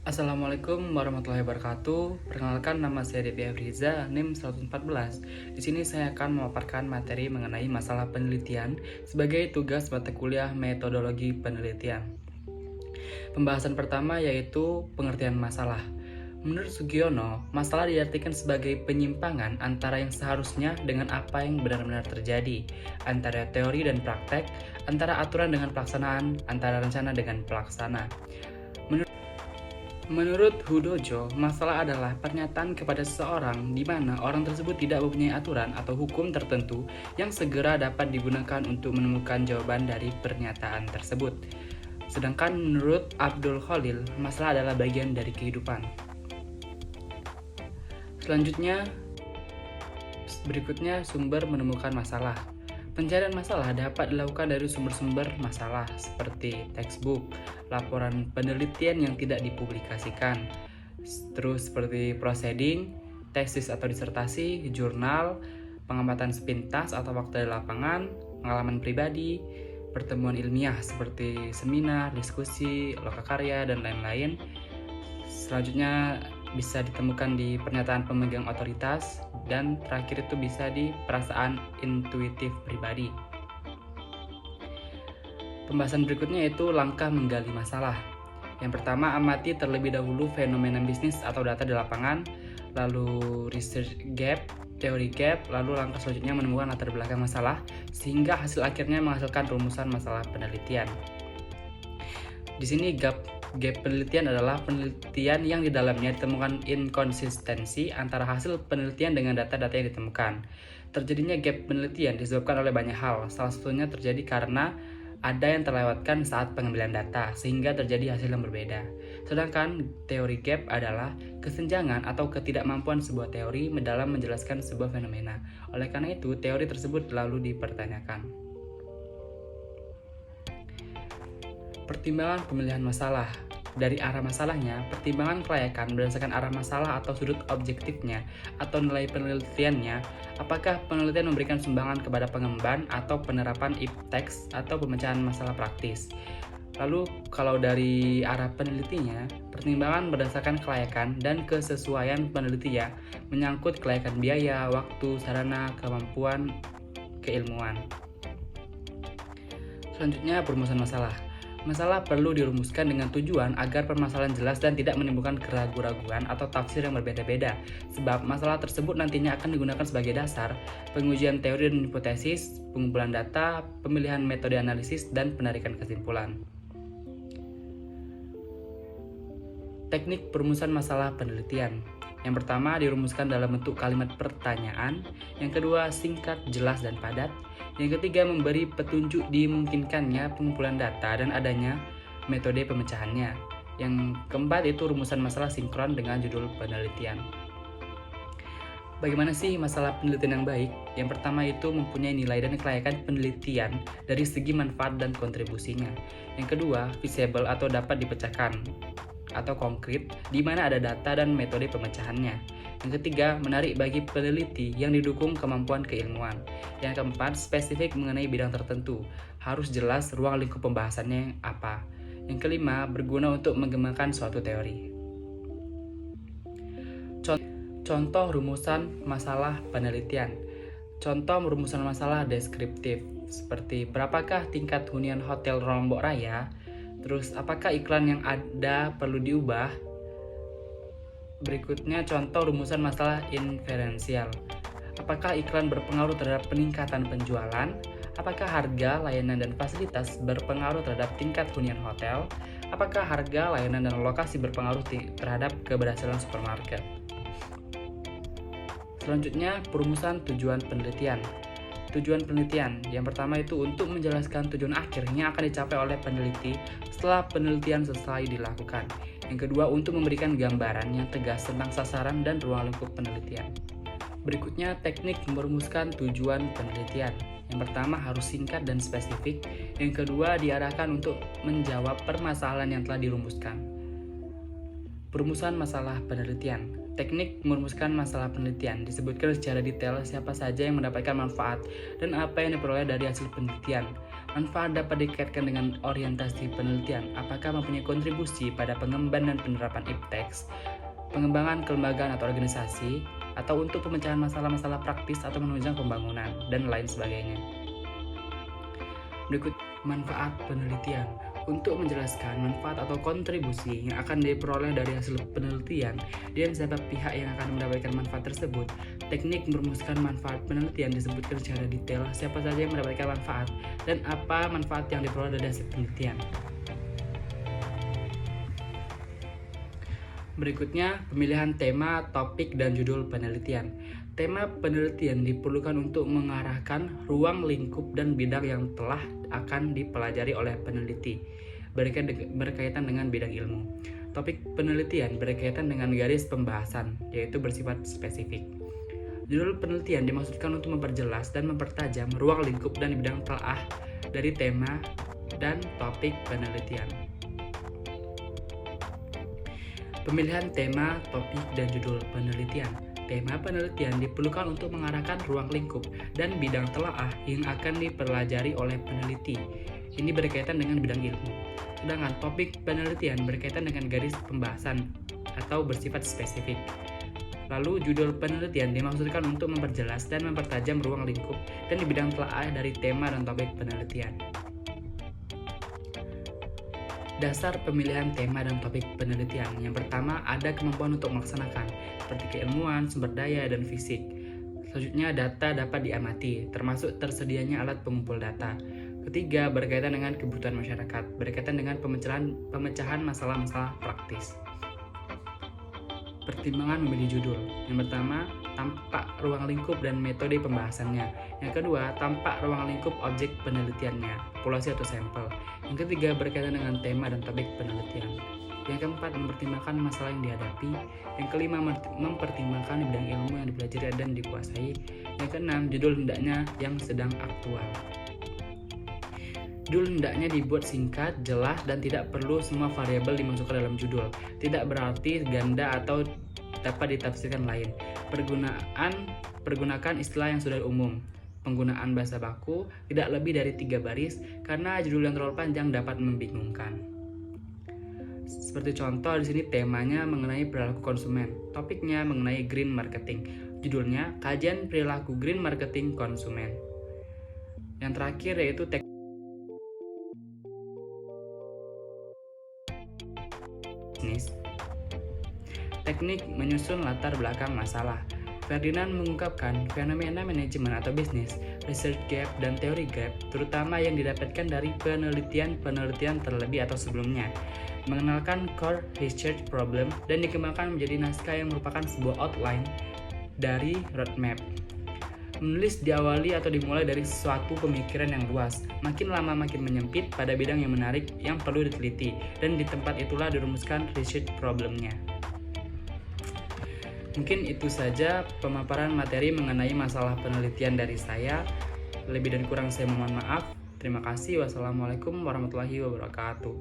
Assalamualaikum warahmatullahi wabarakatuh. Perkenalkan, nama saya Debi Afriza, NIM 114. Di sini saya akan memaparkan materi mengenai masalah penelitian sebagai tugas mata kuliah metodologi penelitian. Pembahasan pertama yaitu pengertian masalah. Menurut Sugiono, masalah diartikan sebagai penyimpangan antara yang seharusnya dengan apa yang benar-benar terjadi, antara teori dan praktek, antara aturan dengan pelaksanaan, antara rencana dengan pelaksana. Menurut Hudojo, masalah adalah pernyataan kepada seseorang di mana orang tersebut tidak mempunyai aturan atau hukum tertentu yang segera dapat digunakan untuk menemukan jawaban dari pernyataan tersebut. Sedangkan menurut Abdul Khalil, masalah adalah bagian dari kehidupan. Berikutnya sumber menemukan masalah. Pencarian masalah dapat dilakukan dari sumber-sumber masalah seperti textbook, laporan penelitian yang tidak dipublikasikan, terus seperti proceeding, tesis atau disertasi, jurnal, pengamatan sepintas atau fakta di lapangan, pengalaman pribadi, pertemuan ilmiah seperti seminar, diskusi, lokakarya, dan lain-lain. Selanjutnya bisa ditemukan di pernyataan pemegang otoritas, dan terakhir itu bisa di perasaan intuitif pribadi. Pembahasan berikutnya yaitu langkah menggali masalah. Yang pertama, amati terlebih dahulu fenomena bisnis atau data di lapangan, lalu research gap, teori gap, lalu langkah selanjutnya menemukan latar belakang masalah, sehingga hasil akhirnya menghasilkan rumusan masalah penelitian. Di sini gap penelitian adalah penelitian yang di dalamnya ditemukan inkonsistensi antara hasil penelitian dengan data-data yang ditemukan. Terjadinya gap penelitian disebabkan oleh banyak hal, salah satunya terjadi karena ada yang terlewatkan saat pengambilan data, sehingga terjadi hasil yang berbeda. Sedangkan teori gap adalah kesenjangan atau ketidakmampuan sebuah teori dalam menjelaskan sebuah fenomena. Oleh karena itu, teori tersebut lalu dipertanyakan. Pertimbangan pemilihan masalah. Dari arah masalahnya, pertimbangan kelayakan berdasarkan arah masalah atau sudut objektifnya atau nilai penelitiannya, apakah penelitian memberikan sumbangan kepada pengemban atau penerapan ipteks atau pemecahan masalah praktis. Lalu kalau dari arah penelitinya, pertimbangan berdasarkan kelayakan dan kesesuaian penelitian menyangkut kelayakan biaya, waktu, sarana, kemampuan, keilmuan. Selanjutnya, perumusan masalah. Masalah perlu dirumuskan dengan tujuan agar permasalahan jelas dan tidak menimbulkan keraguan-raguan atau tafsir yang berbeda-beda, sebab masalah tersebut nantinya akan digunakan sebagai dasar pengujian teori dan hipotesis, pengumpulan data, pemilihan metode analisis, dan penarikan kesimpulan. Teknik perumusan masalah penelitian. Yang pertama, dirumuskan dalam bentuk kalimat pertanyaan. Yang kedua, singkat, jelas, dan padat. Yang ketiga, memberi petunjuk dimungkinkannya pengumpulan data dan adanya metode pemecahannya. Yang keempat, itu rumusan masalah sinkron dengan judul penelitian. Bagaimana sih masalah penelitian yang baik? Yang pertama itu mempunyai nilai dan kelayakan penelitian dari segi manfaat dan kontribusinya. Yang kedua, feasible atau dapat dipecahkan atau konkret, di mana ada data dan metode pemecahannya. Yang ketiga, menarik bagi peneliti yang didukung kemampuan keilmuan. Yang keempat, spesifik mengenai bidang tertentu, harus jelas ruang lingkup pembahasannya apa. Yang kelima, berguna untuk mengembangkan suatu teori. Contoh rumusan masalah penelitian. Contoh rumusan masalah deskriptif, seperti berapakah tingkat hunian hotel Lombok Raya. Terus, apakah iklan yang ada perlu diubah? Berikutnya, contoh rumusan masalah inferensial. Apakah iklan berpengaruh terhadap peningkatan penjualan? Apakah harga, layanan, dan fasilitas berpengaruh terhadap tingkat hunian hotel? Apakah harga, layanan, dan lokasi berpengaruh terhadap keberhasilan supermarket? Selanjutnya, perumusan tujuan penelitian. Tujuan penelitian yang pertama itu untuk menjelaskan tujuan akhir yang akan dicapai oleh peneliti setelah penelitian selesai dilakukan. Yang kedua, untuk memberikan gambaran yang tegas tentang sasaran dan ruang lingkup penelitian. Berikutnya, teknik merumuskan tujuan penelitian. Yang pertama, harus singkat dan spesifik. Yang kedua, diarahkan untuk menjawab permasalahan yang telah dirumuskan. Perumusan masalah penelitian. Teknik merumuskan masalah penelitian disebutkan secara detail siapa saja yang mendapatkan manfaat dan apa yang diperoleh dari hasil penelitian. Manfaat dapat dikaitkan dengan orientasi penelitian, apakah mempunyai kontribusi pada pengembangan dan penerapan ipteks, pengembangan kelembagaan atau organisasi, atau untuk pemecahan masalah-masalah praktis atau menunjang pembangunan, dan lain sebagainya. Berikut manfaat penelitian. Untuk menjelaskan manfaat atau kontribusi yang akan diperoleh dari hasil penelitian dan siapa pihak yang akan mendapatkan manfaat tersebut, teknik merumuskan manfaat penelitian disebutkan secara detail siapa saja yang mendapatkan manfaat dan apa manfaat yang diperoleh dari hasil penelitian. Berikutnya, pemilihan tema, topik, dan judul penelitian. Tema penelitian diperlukan untuk mengarahkan ruang lingkup dan bidang yang telah akan dipelajari oleh peneliti berkaitan dengan bidang ilmu. Topik penelitian berkaitan dengan garis pembahasan, yaitu bersifat spesifik. Judul penelitian dimaksudkan untuk memperjelas dan mempertajam ruang lingkup dan bidang telah dari tema dan topik penelitian. Pemilihan tema, topik, dan judul penelitian. Tema penelitian diperlukan untuk mengarahkan ruang lingkup dan bidang telaah yang akan dipelajari oleh peneliti. Ini berkaitan dengan bidang ilmu. Sedangkan topik penelitian berkaitan dengan garis pembahasan atau bersifat spesifik. Lalu judul penelitian dimaksudkan untuk memperjelas dan mempertajam ruang lingkup dan bidang telaah dari tema dan topik penelitian. Dasar pemilihan tema dan topik penelitian. Yang pertama, ada kemampuan untuk melaksanakan, seperti keilmuan, sumber daya, dan fisik. Selanjutnya, data dapat diamati, termasuk tersedianya alat pengumpul data. Ketiga, berkaitan dengan kebutuhan masyarakat, berkaitan dengan pemecahan masalah-masalah praktis. Pertimbangan memilih judul. Yang pertama, tampak ruang lingkup dan metode pembahasannya. Yang kedua, tampak ruang lingkup objek penelitiannya, populasi atau sampel. Yang ketiga, berkaitan dengan tema dan topik penelitian. Yang keempat, mempertimbangkan masalah yang dihadapi. Yang kelima, mempertimbangkan bidang ilmu yang dipelajari dan dikuasai. Yang keenam, judul hendaknya yang sedang aktual. Judul hendaknya dibuat singkat, jelas, dan tidak perlu semua variabel dimasukkan dalam judul. Tidak berarti ganda atau dapat ditafsirkan lain. Pergunakan istilah yang sudah umum. Penggunaan bahasa baku tidak lebih dari 3 baris karena judul yang terlalu panjang dapat membingungkan. Seperti contoh di sini temanya mengenai perilaku konsumen, topiknya mengenai green marketing. Judulnya Kajian Perilaku Green Marketing Konsumen. Yang terakhir yaitu teknik menyusun latar belakang masalah. Ferdinand mengungkapkan fenomena manajemen atau bisnis, research gap, dan teori gap, terutama yang didapatkan dari penelitian terlebih atau sebelumnya, mengenalkan core research problem, dan dikembangkan menjadi naskah yang merupakan sebuah outline dari roadmap. Menulis diawali atau dimulai dari suatu pemikiran yang luas, makin lama makin menyempit pada bidang yang menarik yang perlu diteliti, dan di tempat itulah dirumuskan research problemnya. Mungkin itu saja pemaparan materi mengenai masalah penelitian dari saya. Lebih dan kurang saya mohon maaf. Terima kasih. Wassalamualaikum warahmatullahi wabarakatuh.